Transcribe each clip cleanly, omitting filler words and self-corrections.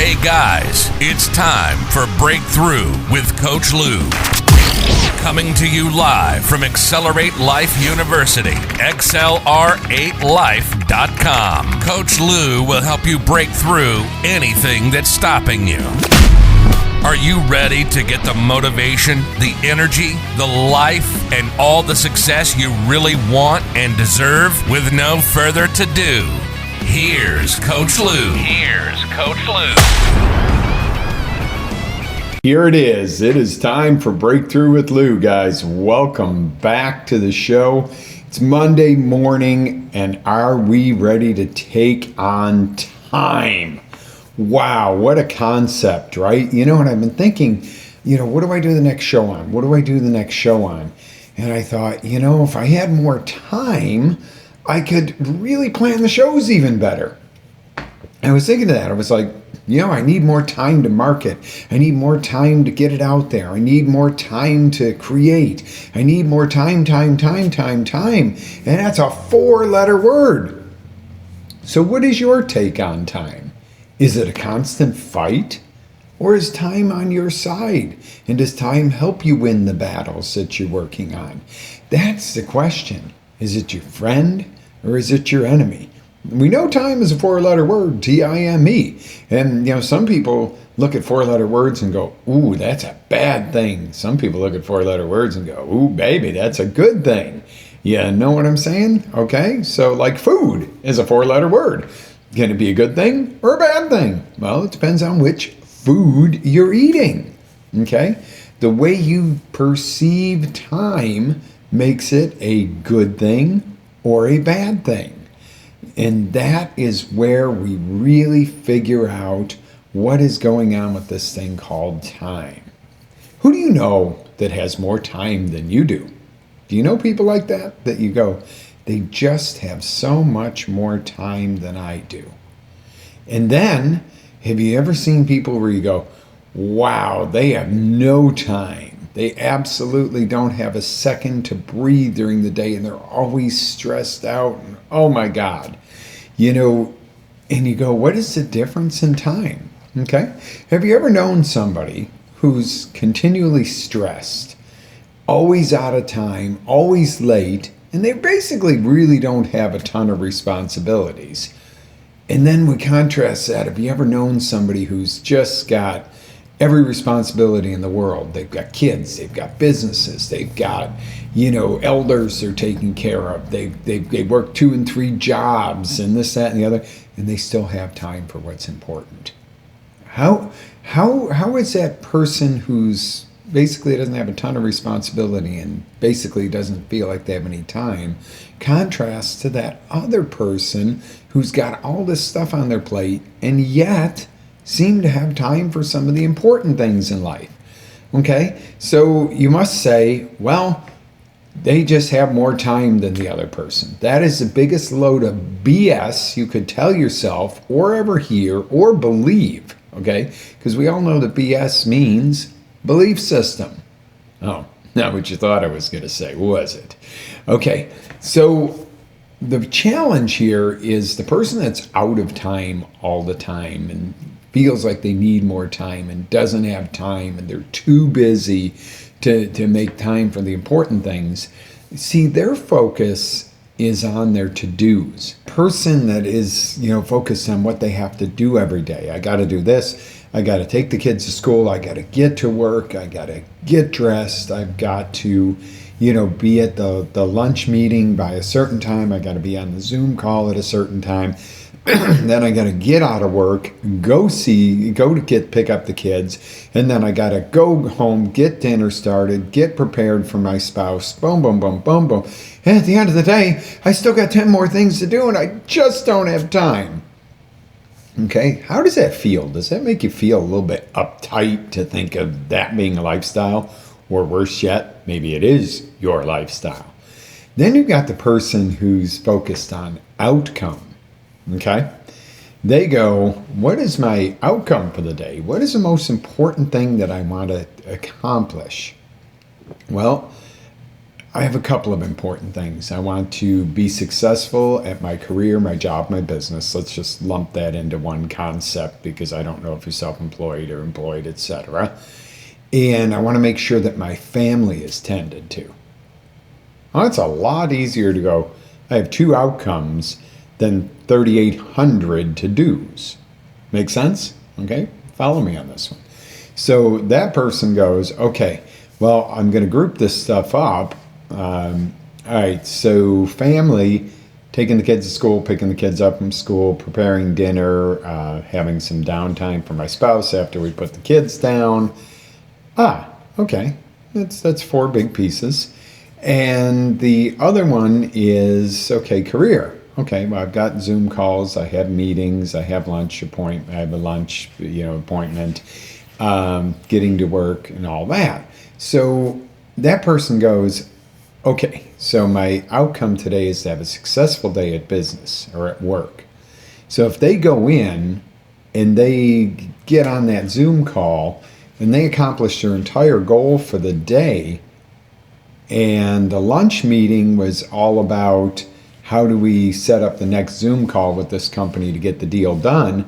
Hey guys, it's time for Breakthrough with Coach Lou. Coming to you live from Accelerate Life University, XLR8Life.com. Coach Lou will help you break through anything that's stopping you. Are you ready to get the motivation, the energy, the life, and all the success you really want and deserve? With no further ado, here's Coach Lou. Here it is. It is time for Breakthrough with Lou, guys. Welcome back to the show. It's Monday morning, and are we ready to take on time? Wow, what a concept, right? You know, and I've been thinking, what do I do the next show on? And I thought, if I had more time, I could really plan the shows even better. I was thinking of that. I was like, I need more time to market. I need more time to get it out there. I need more time to create. I need more time. And that's a 4-letter word. So what is your take on time? Is it a constant fight? Or is time on your side? And does time help you win the battles that you're working on? That's the question. Is it your friend or is it your enemy? We know time is a 4-letter word, T-I-M-E. And, some people look at 4-letter words and go, ooh, that's a bad thing. Some people look at 4-letter words and go, ooh, baby, that's a good thing. You know what I'm saying? Okay, so like food is a 4-letter word. Can it be a good thing or a bad thing? Well, it depends on which food you're eating. Okay? The way you perceive time makes it a good thing or a bad thing. And that is where we really figure out what is going on with this thing called time. Who do you know that has more time than you do? Do you know people like that? That you go, they just have so much more time than I do. And then, have you ever seen people where you go, wow, they have no time. They absolutely don't have a second to breathe during the day, and they're always stressed out. And, oh my God. And you go, what is the difference in time? Okay. Have you ever known somebody who's continually stressed, always out of time, always late, and they basically really don't have a ton of responsibilities? And then we contrast that. Have you ever known somebody who's just got every responsibility in the world? They've got kids, they've got businesses, they've got, elders they're taking care of. They work 2 and 3 jobs and this, that, and the other, and they still have time for what's important. How is that person who's basically doesn't have a ton of responsibility and basically doesn't feel like they have any time, contrast to that other person who's got all this stuff on their plate and yet seem to have time for some of the important things in life? Okay, so you must say, well, they just have more time than the other person. That is the biggest load of BS you could tell yourself or ever hear or believe, okay? Because we all know that BS means belief system. Oh, not what you thought I was going to say, was it? Okay, so the challenge here is the person that's out of time all the time and feels like they need more time and doesn't have time and they're too busy to make time for the important things. See, their focus is on their to-dos. Person that is, focused on what they have to do every day. I got to do this. I got to take the kids to school. I got to get to work. I got to get dressed. I've got to, be at the lunch meeting by a certain time. I got to be on the Zoom call at a certain time. Then I got to get out of work, go to pick up the kids, and then I got to go home, get dinner started, get prepared for my spouse, boom, boom, boom, boom, boom. And at the end of the day, I still got 10 more things to do, and I just don't have time. Okay, how does that feel? Does that make you feel a little bit uptight to think of that being a lifestyle? Or worse yet, maybe it is your lifestyle. Then you've got the person who's focused on outcome. Okay, they go, what is my outcome for the day? What is the most important thing that I want to accomplish? Well, I have a couple of important things. I want to be successful at my career, my job, my business. Let's just lump that into one concept because I don't know if you're self-employed or employed, etc. And I want to make sure that my family is tended to. Well, it's a lot easier to go, I have 2 outcomes than 3,800 to-dos. Make sense? Okay, follow me on this one. So that person goes, okay, well, I'm going to group this stuff up. All right, so family, taking the kids to school, picking the kids up from school, preparing dinner, having some downtime for my spouse after we put the kids down. Okay, that's 4 big pieces. And the other one is, okay, career. Okay, well, I've got Zoom calls, I have meetings, I have I have a lunch, appointment, getting to work and all that. So that person goes, okay, so my outcome today is to have a successful day at business or at work. So if they go in and they get on that Zoom call and they accomplish their entire goal for the day, and the lunch meeting was all about how do we set up the next Zoom call with this company to get the deal done,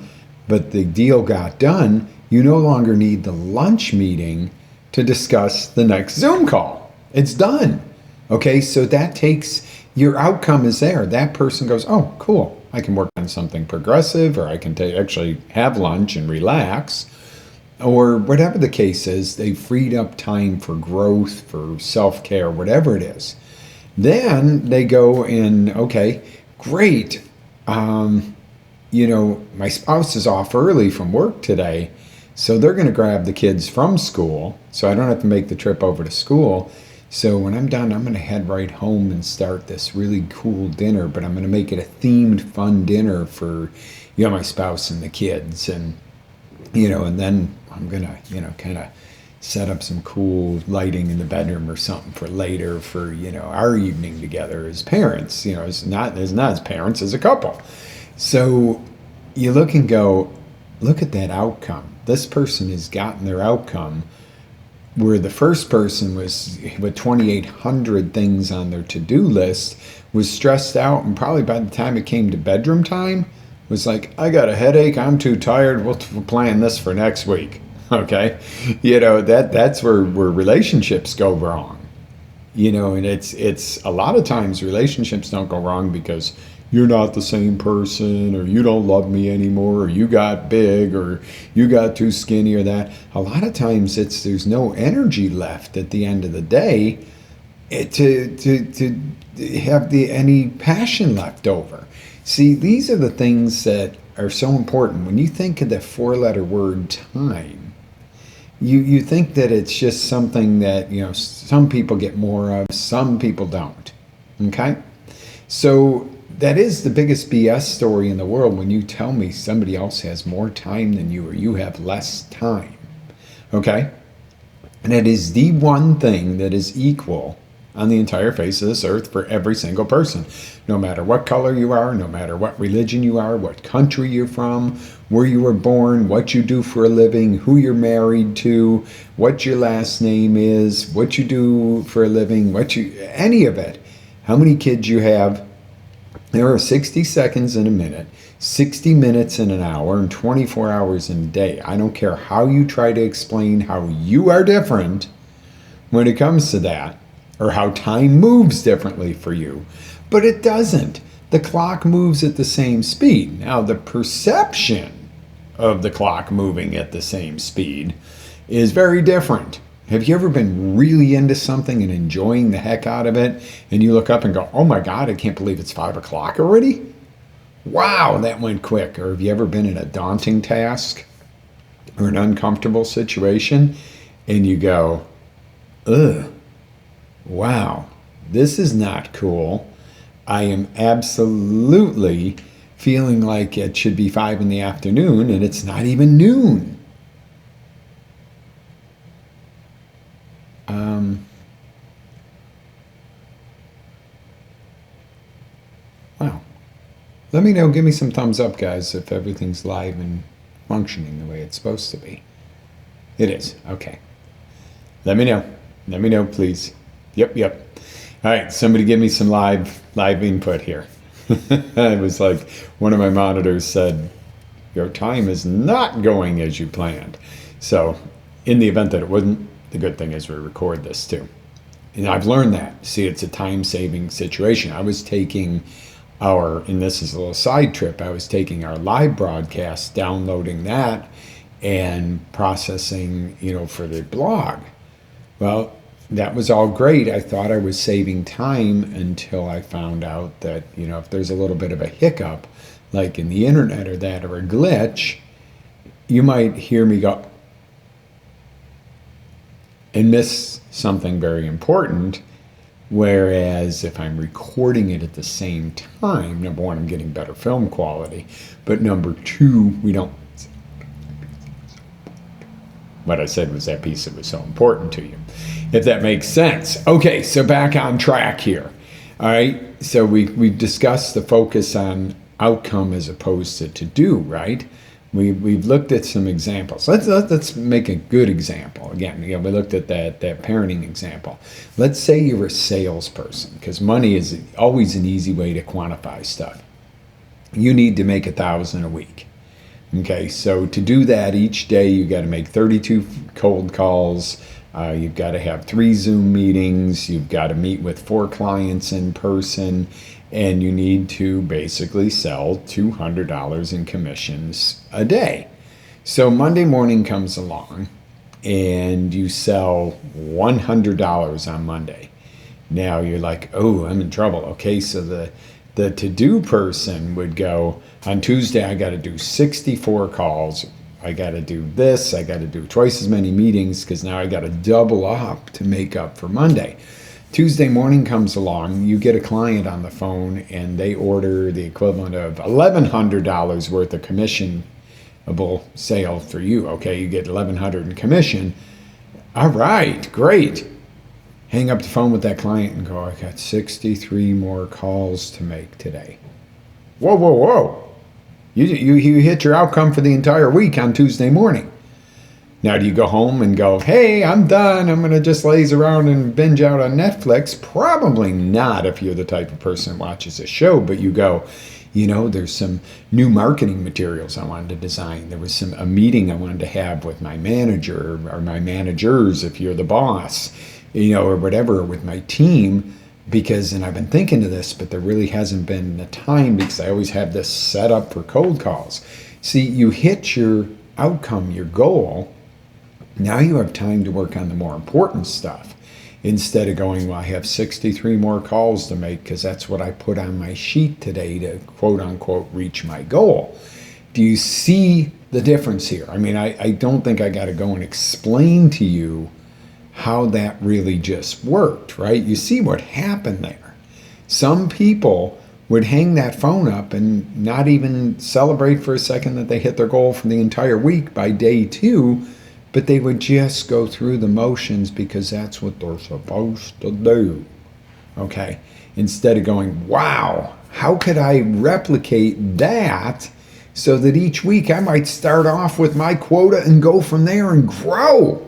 but the deal got done, you no longer need the lunch meeting to discuss the next Zoom call. It's done. Okay, so that takes, your outcome is there. That person goes, oh, cool, I can work on something progressive, or I can actually have lunch and relax, or whatever the case is. They freed up time for growth, for self-care, whatever it is. Then they go in, okay, great. My spouse is off early from work today, so they're going to grab the kids from school, so I don't have to make the trip over to school. So when I'm done, I'm going to head right home and start this really cool dinner, but I'm going to make it a themed, fun dinner for, my spouse and the kids. And then I'm going to, kind of set up some cool lighting in the bedroom or something for later for, our evening together as parents, as not as parents, as a couple. So you look and go, look at that outcome. This person has gotten their outcome, where the first person was with 2,800 things on their to-do list, was stressed out, and probably by the time it came to bedroom time, was like, I got a headache, I'm too tired, we'll plan this for next week. Okay? That's where relationships go wrong. And it's a lot of times relationships don't go wrong because you're not the same person, or you don't love me anymore, or you got big, or you got too skinny, or that. A lot of times there's no energy left at the end of the day to have any passion left over. See, these are the things that are so important. When you think of the 4-letter word time, you think that it's just something that, some people get more of, some people don't. Okay? So that is the biggest BS story in the world, when you tell me somebody else has more time than you, or you have less time. Okay? And it is the one thing that is equal on the entire face of this earth for every single person. No matter what color you are, no matter what religion you are, what country you're from, where you were born, what you do for a living, who you're married to, what your last name is, what you do for a living, any of it, how many kids you have. There are 60 seconds in a minute, 60 minutes in an hour, and 24 hours in a day. I don't care how you try to explain how you are different when it comes to that, or how time moves differently for you. But it doesn't. The clock moves at the same speed. Now, the perception of the clock moving at the same speed is very different. Have you ever been really into something and enjoying the heck out of it, and you look up and go, oh my God, I can't believe it's 5 o'clock already? Wow, that went quick. Or have you ever been in a daunting task or an uncomfortable situation, and you go, ugh, wow, this is not cool. I am absolutely feeling like it should be 5 in the afternoon, and it's not even noon. Wow. Let me know, give me some thumbs up, guys, if everything's live and functioning the way it's supposed to be. It is. Okay. Let me know. Let me know, please. Yep. All right, somebody give me some live input here. It was like one of my monitors said, your time is not going as you planned. So in the event that it wasn't, the good thing is we record this too. And I've learned that. See, it's a time-saving situation. I was taking and this is a little side trip, I was taking our live broadcast, downloading that, and processing, for the blog. Well, that was all great. I thought I was saving time until I found out that, if there's a little bit of a hiccup, like in the internet or a glitch, you might hear me go and miss something very important. Whereas if I'm recording it at the same time, number one, I'm getting better film quality. But number two, we don't. What I said was that piece that was so important to you, if that makes sense. Okay, so back on track here. All right, so we've discussed the focus on outcome as opposed to do, right? We've looked at some examples. Let's make a good example. Again, we looked at that parenting example. Let's say you're a salesperson, because money is always an easy way to quantify stuff. You need to make $1,000 a week. Okay, so to do that each day, you got to make 32 cold calls. You've got to have 3 Zoom meetings. You've got to meet with 4 clients in person. And you need to basically sell $200 in commissions a day. So Monday morning comes along and you sell $100 on Monday. Now you're like, oh, I'm in trouble. Okay, so the to-do person would go, on Tuesday I got to do 64 calls. I got to do this. I got to do twice as many meetings because now I got to double up to make up for Monday. Tuesday morning comes along, you get a client on the phone and they order the equivalent of $1,100 worth of commissionable sale for you. Okay, you get $1,100 in commission. All right, great. Hang up the phone with that client and go, I got 63 more calls to make today. Whoa. You hit your outcome for the entire week on Tuesday morning. Now, do you go home and go, hey, I'm done, I'm going to just laze around and binge out on Netflix? Probably not if you're the type of person who watches a show, but you go, there's some new marketing materials I wanted to design. There was a meeting I wanted to have with my manager or my managers if you're the boss, or whatever, with my team, and I've been thinking of this, but there really hasn't been the time because I always have this set up for cold calls. See, you hit your outcome, your goal. Now you have time to work on the more important stuff instead of going, well, I have 63 more calls to make because that's what I put on my sheet today to quote unquote reach my goal. Do you see the difference here? I mean, I don't think I got to go and explain to you how that really just worked, right? You see what happened there. Some people would hang that phone up and not even celebrate for a second that they hit their goal for the entire week by day 2, but they would just go through the motions because that's what they're supposed to do, okay? Instead of going, wow, how could I replicate that so that each week I might start off with my quota and go from there and grow?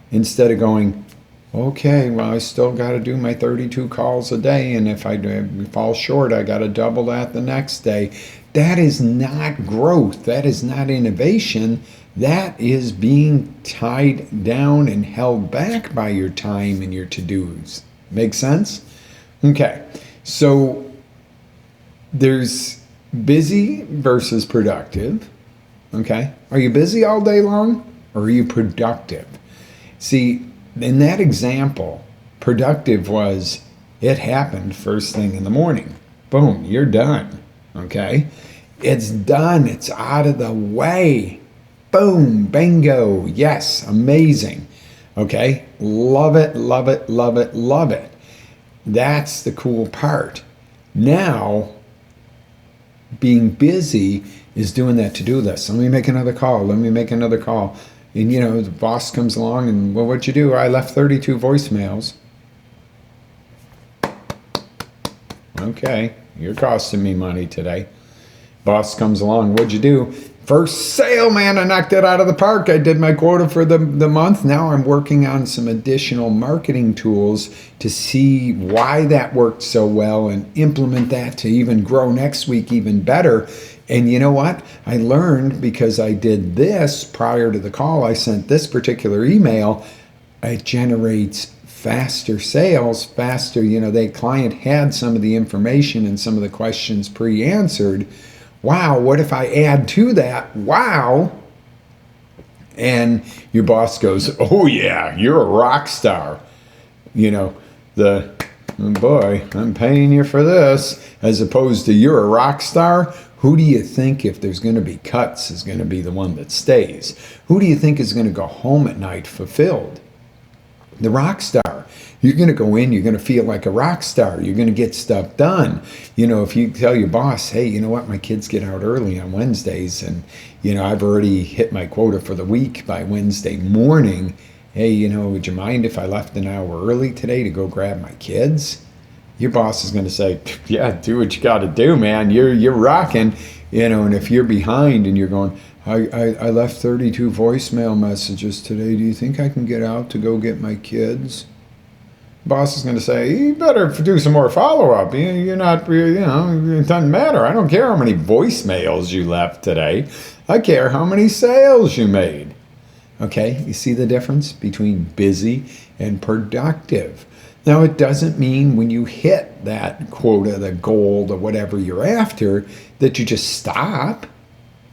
Instead of going, okay, well, I still got to do my 32 calls a day, and if I fall short, I got to double that the next day. That is not growth. That is not innovation. That is being tied down and held back by your time and your to-dos. Make sense? Okay, so there's busy versus productive. Okay, are you busy all day long or are you productive? See, in that example, productive was it happened first thing in the morning. Boom, you're done. Okay? It's done. It's out of the way. Boom, bingo. Yes, amazing. Okay? Love it, love it, love it, love it. That's the cool part. Now, being busy is doing that to-do list. Let me make another call. Let me make another call. And, the boss comes along and, well, what'd you do? I left 32 voicemails. Okay, you're costing me money today. Boss comes along, what'd you do? First sale, man, I knocked it out of the park. I did my quota for the month. Now I'm working on some additional marketing tools to see why that worked so well and implement that to even grow next week even better. And you know what? I learned because I did this prior to the call. I sent this particular email. It generates faster sales, faster. The client had some of the information and some of the questions pre-answered. Wow, what if I add to that? Wow. And your boss goes, oh yeah, you're a rock star. Boy, I'm paying you for this. As opposed to you're a rock star. Who do you think, if there's going to be cuts, is going to be the one that stays? Who do you think is going to go home at night fulfilled? The rock star. You're going to go in, you're going to feel like a rock star. You're going to get stuff done. If you tell your boss, hey, you know what, my kids get out early on Wednesdays and, I've already hit my quota for the week by Wednesday morning. Hey, would you mind if I left an hour early today to go grab my kids? Your boss is going to say, yeah, do what you got to do, man. You're rocking, and if you're behind and you're going, I left 32 voicemail messages today. Do you think I can get out to go get my kids? Boss is going to say, you better do some more follow-up. You're not, it doesn't matter. I don't care how many voicemails you left today. I care how many sales you made. Okay, you see the difference between busy and productive. Now, it doesn't mean when you hit that quota, the goal, the whatever you're after, that you just stop.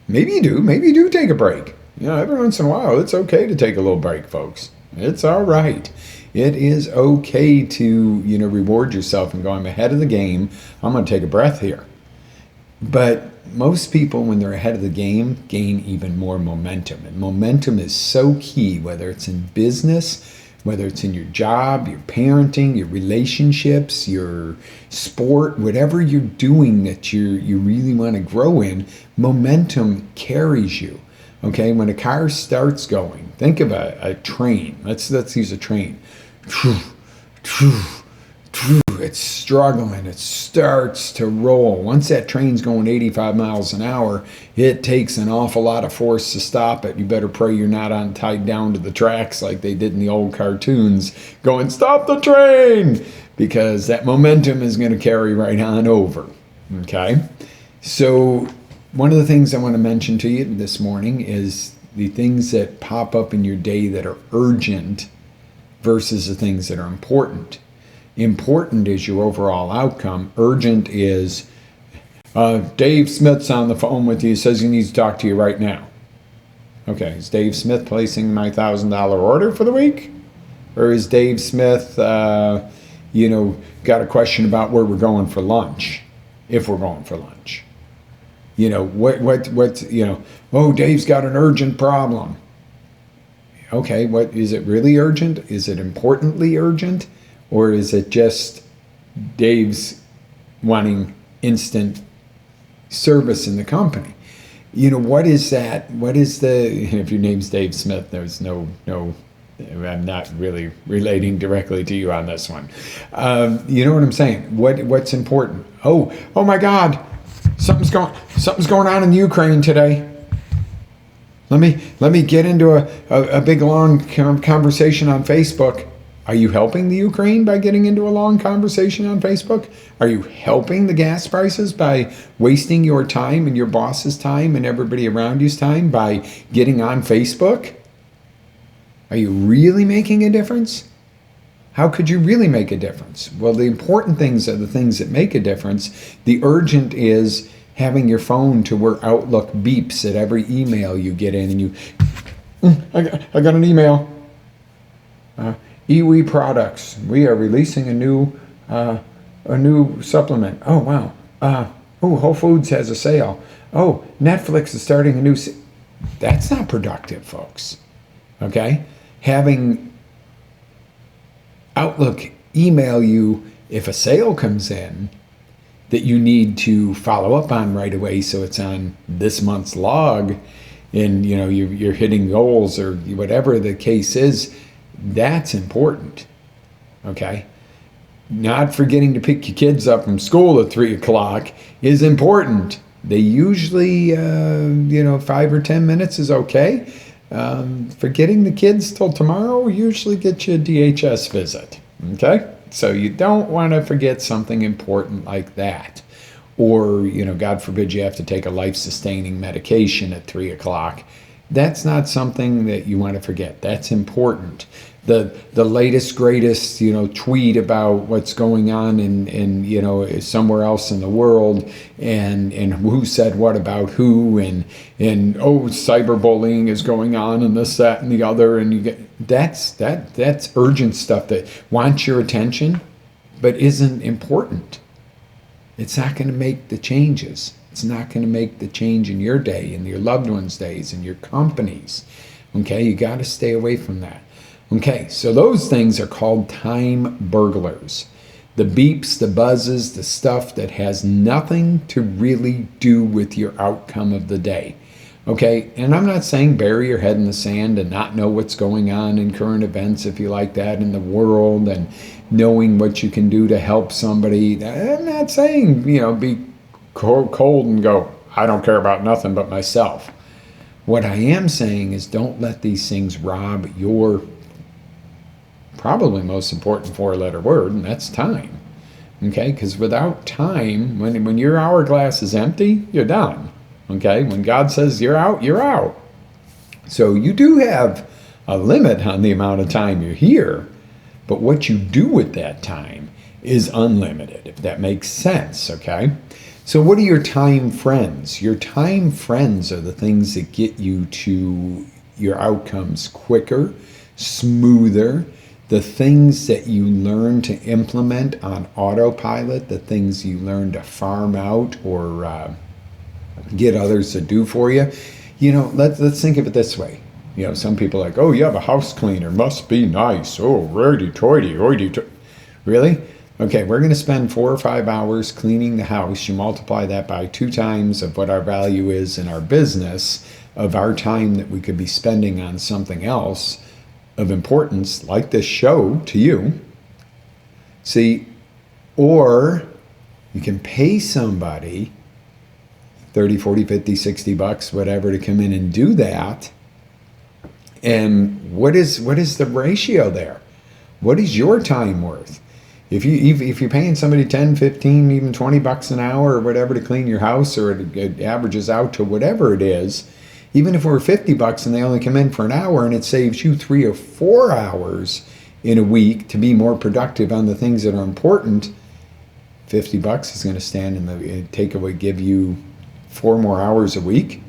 Maybe you do. Maybe you do take a break. Every once in a while, it's okay to take a little break, folks. It's all right. It is okay to, reward yourself and go, I'm ahead of the game. I'm going to take a breath here. But most people, when they're ahead of the game, gain even more momentum. And momentum is so key, whether it's in business, whether it's in your job, your parenting, your relationships, your sport, whatever you're doing that you really want to grow in, momentum carries you. Okay, when a car starts going, think of a train. Let's use a train. It's struggling. It starts to roll. Once that train's going 85 miles an hour, it takes an awful lot of force to stop it. You better pray you're not tied down to the tracks like they did in the old cartoons, going, stop the train, because that momentum is going to carry right on over. Okay? So one of the things I want to mention to you this morning is the things that pop up in your day that are urgent versus the things that are important. Important is your overall outcome. Urgent is, Dave Smith's on the phone with you, says he needs to talk to you right now. Okay, is Dave Smith placing my $1,000 order for the week? Or is Dave Smith, got a question about where we're going for lunch, if we're going for lunch? Dave's got an urgent problem. Okay, what is it really urgent? Is it importantly urgent? Or is it just Dave's wanting instant service in the company? What is that? What is if your name's Dave Smith, there's no, I'm not really relating directly to you on this one. You know what I'm saying? What's important? Oh my God, something's going on in Ukraine today. Let me get into a big long conversation on Facebook. Are you helping the Ukraine by getting into a long conversation on Facebook? Are you helping the gas prices by wasting your time and your boss's time and everybody around you's time by getting on Facebook? Are you really making a difference? How could you really make a difference? Well, the important things are the things that make a difference. The urgent is having your phone to where Outlook beeps at every email you get in, and you, I got an email. Iwi Products. We are releasing a new supplement. Oh wow. Whole Foods has a sale. Oh, Netflix is starting a new. That's not productive, folks. Okay, having Outlook email you if a sale comes in that you need to follow up on right away, so it's on this month's log, and you're hitting goals or whatever the case is. That's important, okay? Not forgetting to pick your kids up from school at 3 o'clock is important, They usually, 5 or 10 minutes is okay. Forgetting the kids till tomorrow usually gets you a DHS visit. Okay? So you don't want to forget something important like that. Or, God forbid you have to take a life-sustaining medication at 3 o'clock. That's not something that you want to forget. That's important. The latest, greatest, tweet about what's going on in somewhere else in the world, and who said what about who, and cyberbullying is going on, and this, that, and the other, and you get that's urgent stuff that wants your attention, but isn't important. It's not going to make the changes. It's not going to make the change in your day, in your loved ones' days, in your companies. Okay, you got to stay away from that. Okay, so those things are called time burglars. The beeps, the buzzes, the stuff that has nothing to really do with your outcome of the day. Okay, and I'm not saying bury your head in the sand and not know what's going on in current events, if you like that, in the world, and knowing what you can do to help somebody. I'm not saying, be cold and go, I don't care about nothing but myself. What I am saying is don't let these things rob your probably most important 4-letter word, and that's time. Okay, because without time, when your hourglass is empty, you're done. Okay, when God says you're out, you're out. So you do have a limit on the amount of time you're here, but what you do with that time is unlimited, if that makes sense, okay? So what are your time friends? Your time friends are the things that get you to your outcomes quicker, smoother, the things that you learn to implement on autopilot, the things you learn to farm out or get others to do for you. Let's think of it this way. Some people are like, oh, you have a house cleaner, must be nice. Oh, hoity-toity. Really? Okay, we're going to spend 4 or 5 hours cleaning the house. You multiply that by 2 times of what our value is in our business, of our time that we could be spending on something else of importance, like this show to you. See, or you can pay somebody 30, 40, 50, 60 bucks, whatever, to come in and do that. And what is the ratio there? What is your time worth? If you're paying somebody 10, 15, even 20 bucks an hour or whatever to clean your house, or it averages out to whatever it is, even if it were 50 bucks and they only come in for an hour and it saves you 3 or 4 hours in a week to be more productive on the things that are important, 50 bucks is going to stand in the give you 4 more hours a week.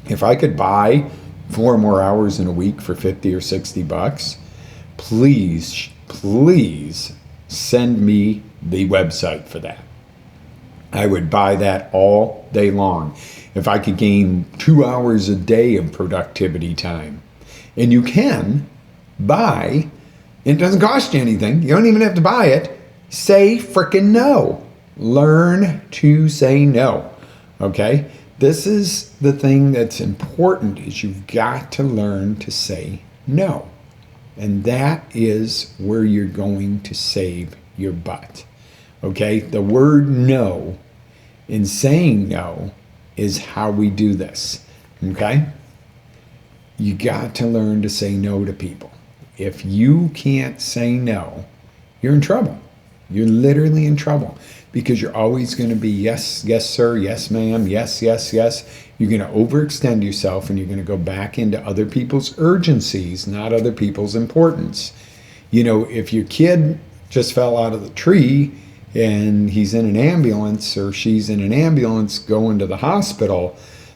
If I could buy 4 more hours in a week for 50 or 60 bucks, please send me the website for that. I would buy that all day long. If I could gain 2 hours a day of productivity time. And you can buy, it doesn't cost you anything. You don't even have to buy it. Say frickin' no. Learn to say no. Okay? This is the thing that's important, is you've got to learn to say no. And that is where you're going to save your butt. Okay? The word no in saying no is how we do this. Okay? You got to learn to say no to people. If you can't say no, you're in trouble. You're literally in trouble, because you're always going to be yes, yes, sir, yes, ma'am, yes, yes, yes. You're going to overextend yourself, and you're going to go back into other people's urgencies, not other people's importance. If your kid just fell out of the tree and he's in an ambulance, or she's in an ambulance going to the hospital,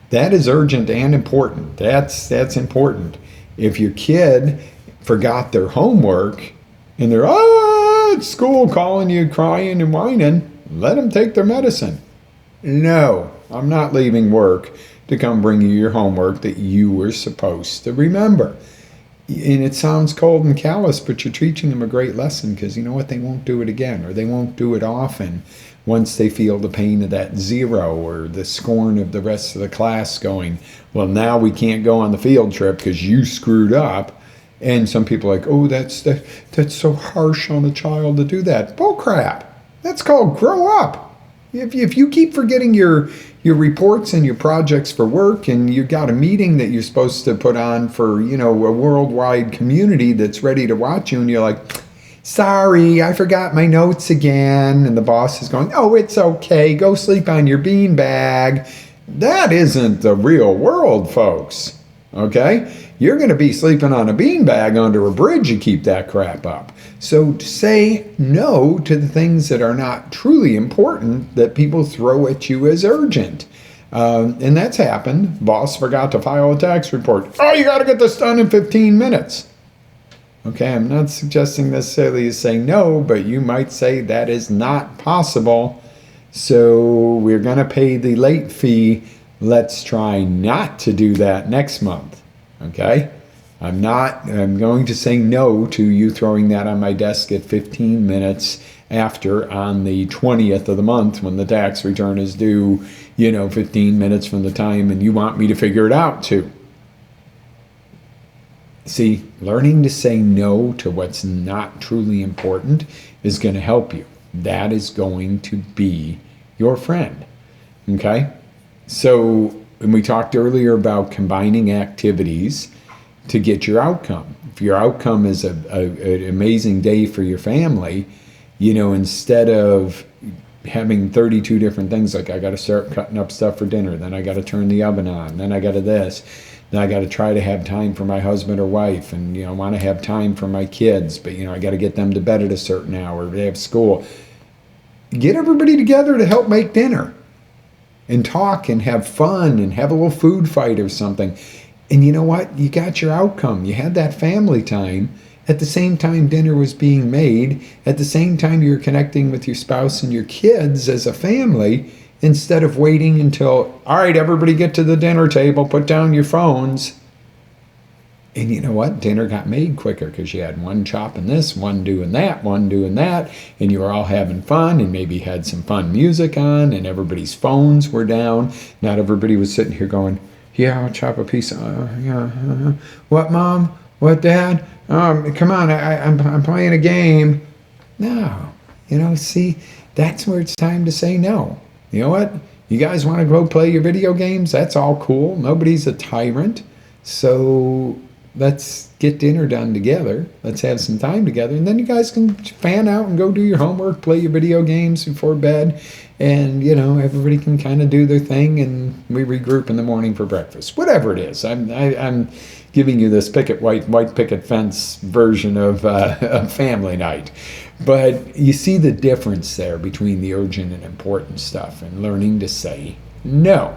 that is urgent and important. That's important. If your kid forgot their homework and they're at school calling you, crying and whining, let them take their medicine. No, I'm not leaving work to come bring you your homework that you were supposed to remember. And it sounds cold and callous, but you're teaching them a great lesson, because you know what? They won't do it again, or they won't do it often once they feel the pain of that 0 or the scorn of the rest of the class going, well, now we can't go on the field trip because you screwed up. And some people are like, oh, that's so harsh on the child to do that. Bull crap. That's called grow up. If you keep forgetting your reports and your projects for work, and you got a meeting that you're supposed to put on for, a worldwide community that's ready to watch you, and you're like, sorry, I forgot my notes again, and the boss is going, oh, it's okay, go sleep on your beanbag. That isn't the real world, folks. Okay? You're going to be sleeping on a beanbag under a bridge, you keep that crap up. So say no to the things that are not truly important that people throw at you as urgent. And that's happened. Boss forgot to file a tax report. Oh, you got to get this done in 15 minutes. Okay, I'm not suggesting necessarily you say no, but you might say that is not possible. So we're going to pay the late fee. Let's try not to do that next month. Okay? I'm going to say no to you throwing that on my desk at 15 minutes after on the 20th of the month when the tax return is due, 15 minutes from the time, and you want me to figure it out too. See, learning to say no to what's not truly important is going to help you. That is going to be your friend. Okay? So, when we talked earlier about combining activities to get your outcome. If your outcome is an amazing day for your family, instead of having 32 different things, like I got to start cutting up stuff for dinner, then I got to turn the oven on, then I got to this, then I got to try to have time for my husband or wife, and I want to have time for my kids, but I got to get them to bed at a certain hour, they have school. Get everybody together to help make dinner and talk and have fun and have a little food fight or something. And you know what? You got your outcome. You had that family time. At the same time dinner was being made. At the same time you were connecting with your spouse and your kids as a family, instead of waiting until, all right, everybody get to the dinner table, put down your phones. And you know what? Dinner got made quicker because you had one chopping this, one doing that, and you were all having fun, and maybe had some fun music on, and everybody's phones were down. Not everybody was sitting here going, yeah, I'll chop a piece. What, Mom? What, Dad? Come on, I'm playing a game. No. See, that's where it's time to say no. You know what? You guys want to go play your video games? That's all cool. Nobody's a tyrant. So let's get dinner done together. Let's have some time together. And then you guys can fan out and go do your homework, play your video games before bed. And, everybody can kind of do their thing, and we regroup in the morning for breakfast. Whatever it is. I'm giving you this white picket fence version of family night. But you see the difference there between the urgent and important stuff, and learning to say no.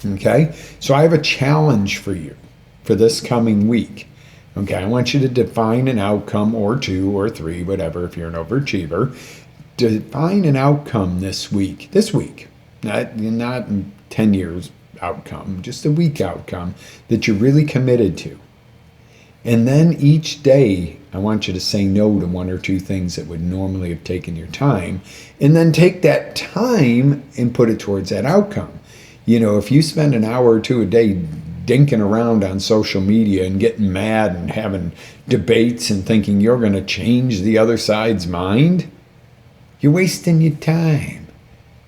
Okay? So I have a challenge for you for this coming week. Okay, I want you to define an outcome, or 2 or 3, whatever, if you're an overachiever. Define an outcome this week, not in 10 years outcome, just a week outcome that you're really committed to. And then each day, I want you to say no to 1 or 2 things that would normally have taken your time, and then take that time and put it towards that outcome. If you spend an hour or 2 a day dinking around on social media and getting mad and having debates and thinking you're going to change the other side's mind, you're wasting your time.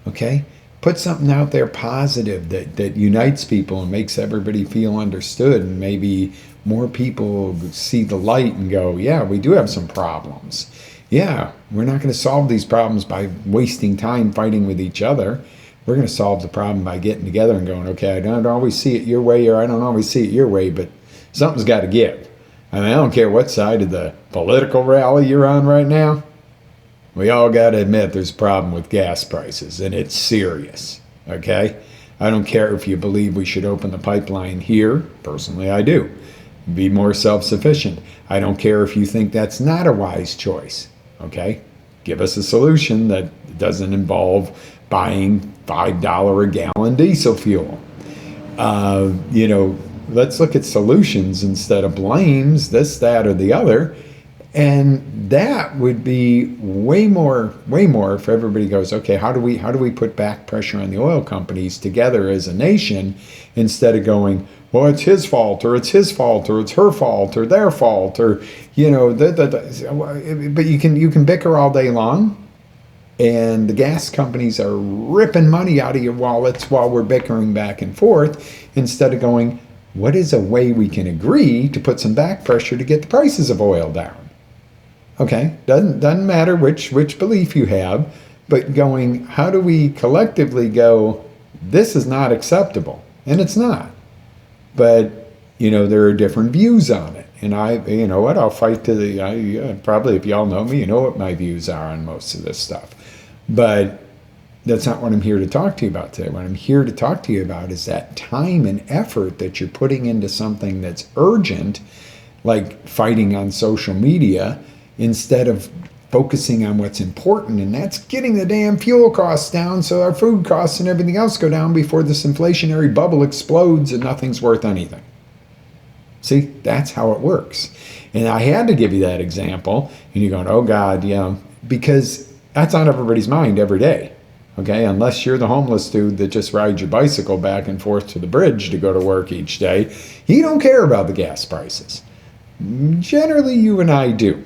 Okay? Put something out there positive that unites people and makes everybody feel understood, and maybe more people see the light and go, yeah, we do have some problems. Yeah, we're not going to solve these problems by wasting time fighting with each other. We're going to solve the problem by getting together and going, okay, I don't always see it your way, or I don't always see it your way, but something's got to give. I don't care what side of the political rally you're on right now. We all got to admit there's a problem with gas prices, and it's serious, okay? I don't care if you believe we should open the pipeline here. Personally, I do. Be more self-sufficient. I don't care if you think that's not a wise choice, okay? Give us a solution that doesn't involve buying $5 a gallon diesel fuel. Let's look at solutions instead of blames, this, that, or the other. And that would be way more if everybody goes, okay, how do we put back pressure on the oil companies together as a nation, instead of going, well, it's his fault, or it's his fault, or it's her fault, or their fault, or but you can bicker all day long, and the gas companies are ripping money out of your wallets while we're bickering back and forth, instead of going, what is a way we can agree to put some back pressure to get the prices of oil down? Okay, doesn't matter which belief you have, but going, how do we collectively go, this is not acceptable? And it's not. But, there are different views on it. And I'll fight to probably if y'all know me, you know what my views are on most of this stuff. But that's not what I'm here to talk to you about today. What I'm here to talk to you about is that time and effort that you're putting into something that's urgent, like fighting on social media, instead of focusing on what's important, and that's getting the damn fuel costs down so our food costs and everything else go down before this inflationary bubble explodes and nothing's worth anything. See, that's how it works. And I had to give you that example, and you're going, oh God, because that's on everybody's mind every day. Okay, unless you're the homeless dude that just rides your bicycle back and forth to the bridge to go to work each day, you don't care about the gas prices. Generally, you and I do.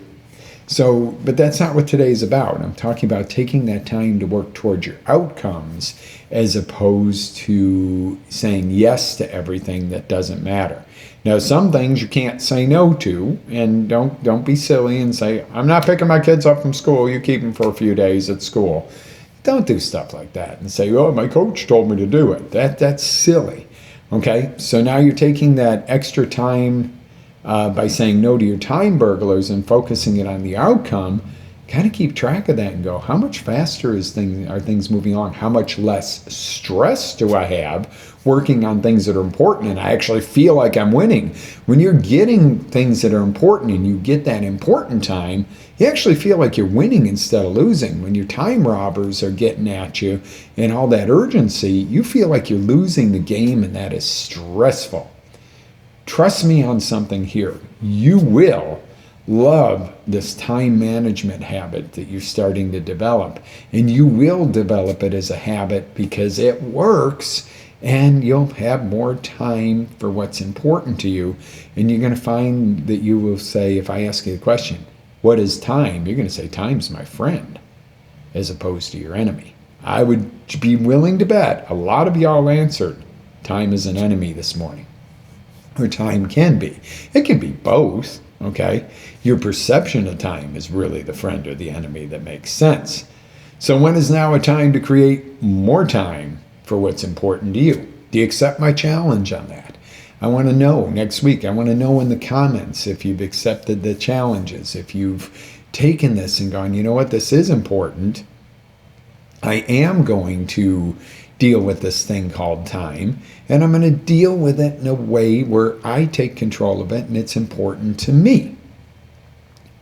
So, but that's not what today's about. I'm talking about taking that time to work towards your outcomes as opposed to saying yes to everything that doesn't matter. Now, some things you can't say no to, and don't be silly and say, I'm not picking my kids up from school, you keep them for a few days at school. Don't do stuff like that and say, oh, my coach told me to do it. That's silly. Okay, so now you're taking that extra time by saying no to your time burglars and focusing it on the outcome. Kind of keep track of that and go, how much faster are things moving along? How much less stress do I have working on things that are important and I actually feel like I'm winning? When you're getting things that are important and you get that important time, you actually feel like you're winning instead of losing. When your time robbers are getting at you and all that urgency, you feel like you're losing the game, and that is stressful. Trust me on something here. You will love this time management habit that you're starting to develop, and you will develop it as a habit because it works, and you'll have more time for what's important to you. And you're going to find that you will say, if I ask you the question, what is time? You're going to say, time's my friend, as opposed to your enemy. I would be willing to bet a lot of y'all answered, time is an enemy this morning. Or time can be. It can be both, okay? Your perception of time is really the friend or the enemy that makes sense. So when is now a time to create more time for what's important to you? Do you accept my challenge on that? I want to know next week. I want to know in the comments if you've accepted the challenges, if you've taken this and gone, you know what, this is important. I am going to deal with this thing called time, and I'm going to deal with it in a way where I take control of it and it's important to me.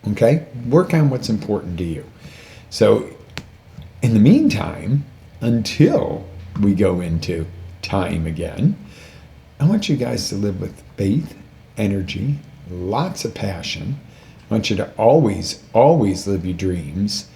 Okay? Work on what's important to you. So in the meantime, until we go into time again, I want you guys to live with faith, energy, lots of passion. I want you to always, always live your dreams.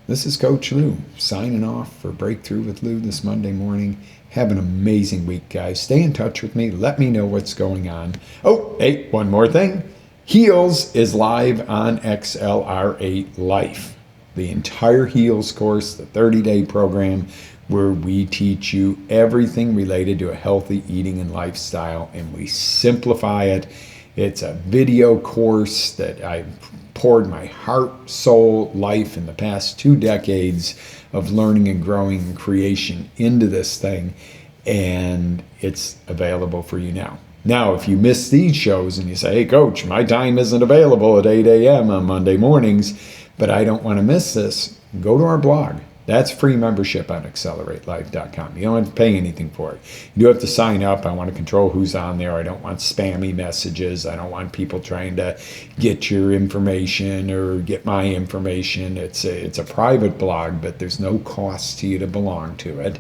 This is Coach Lou signing off for Breakthrough with Lou this Monday morning. Have an amazing week, guys. Stay in touch with me. Let me know what's going on. Oh, hey, one more thing. Heals is live on XLR8 Life. The entire Heals course, the 30-day program, where we teach you everything related to a healthy eating and lifestyle, and we simplify it. It's a video course that I've poured my heart, soul, life in the past 2 decades of learning and growing and creation into this thing, and it's available for you now. Now, if you miss these shows and you say, hey, Coach, my time isn't available at 8 a.m. on Monday mornings, but I don't want to miss this, go to our blog. That's free membership on accelerate-life.com. You don't have to pay anything for it. You do have to sign up. I want to control who's on there. I don't want spammy messages. I don't want people trying to get your information or get my information. It's a private blog, but there's no cost to you to belong to it.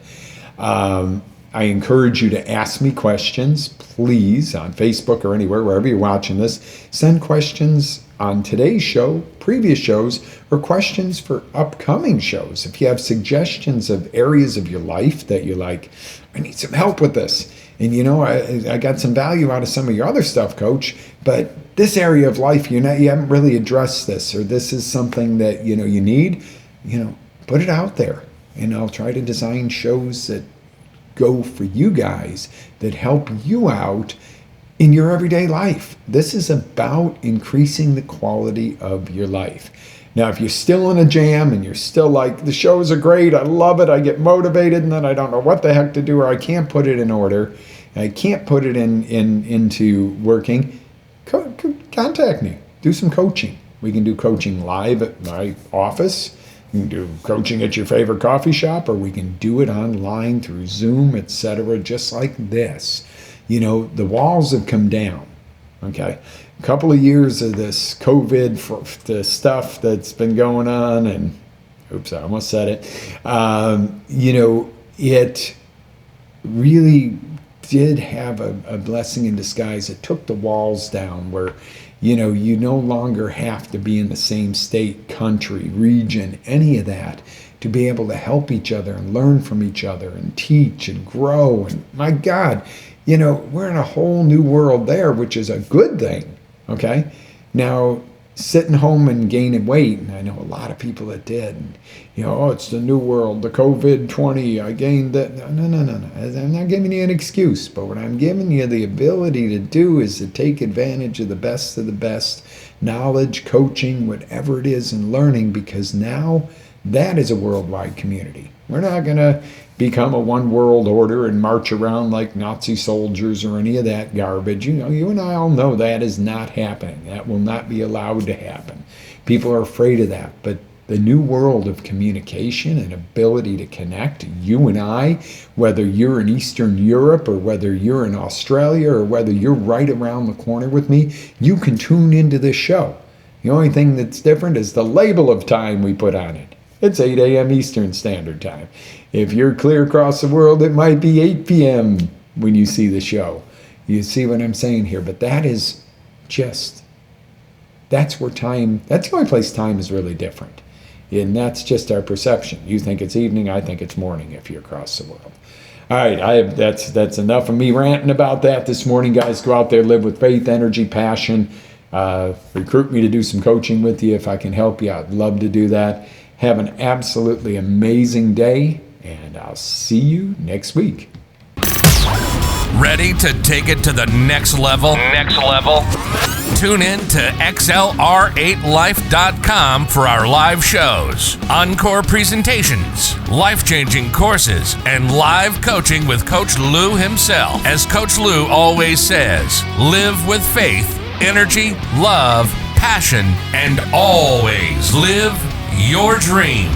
I encourage you to ask me questions, please, on Facebook or anywhere, wherever you're watching this. Send questions on today's show, previous shows, or questions for upcoming shows. If you have suggestions of areas of your life that you're like, I need some help with this. And you know, I got some value out of some of your other stuff, Coach, but this area of life, you haven't really addressed this, or this is something that, you need, put it out there. And I'll try to design shows that go for you guys, that help you out in your everyday life. This is about increasing the quality of your life. Now, if you're still in a jam and you're still like, the shows are great, I love it, I get motivated, and then I don't know what the heck to do, or I can't put it in order, I can't put it into working, contact me. Do some coaching. We can do coaching live at my office. We can do coaching at your favorite coffee shop, or we can do it online through Zoom, etc., just like this. You know, the walls have come down, okay? A couple of years of this COVID, the stuff that's been going on, and oops, I almost said it. You know, it really did have a blessing in disguise. It took the walls down where, you know, you no longer have to be in the same state, country, region, any of that, to be able to help each other and learn from each other and teach and grow. And my God, you know, we're in a whole new world there, which is a good thing. Okay, now sitting home and gaining weight, and I know a lot of people that did. And, you know, oh, it's the new world, the COVID-20. I gained that. No. I'm not giving you an excuse, but what I'm giving you the ability to do is to take advantage of the best knowledge, coaching, whatever it is, and learning, because now that is a worldwide community. We're not going to become a one world order and march around like Nazi soldiers or any of that garbage. You know, you and I all know that is not happening. That will not be allowed to happen. People are afraid of that. But the new world of communication and ability to connect, you and I, whether you're in Eastern Europe or whether you're in Australia or whether you're right around the corner with me, you can tune into this show. The only thing that's different is the label of time we put on it. It's 8 a.m. Eastern Standard Time. If you're clear across the world, it might be 8 p.m. when you see the show. You see what I'm saying here? But that is just, that's where time, that's the only place time is really different. And that's just our perception. You think it's evening, I think it's morning if you're across the world. All right, that's enough of me ranting about that this morning, guys. Go out there, live with faith, energy, passion. Recruit me to do some coaching with you if I can help you. I'd love to do that. Have an absolutely amazing day, and I'll see you next week. Ready to take it to the next level? Tune in to XLR8Life.com for our live shows, encore presentations, life-changing courses, and live coaching with Coach Lou himself. As Coach Lou always says, live with faith, energy, love, passion, and always live your dream.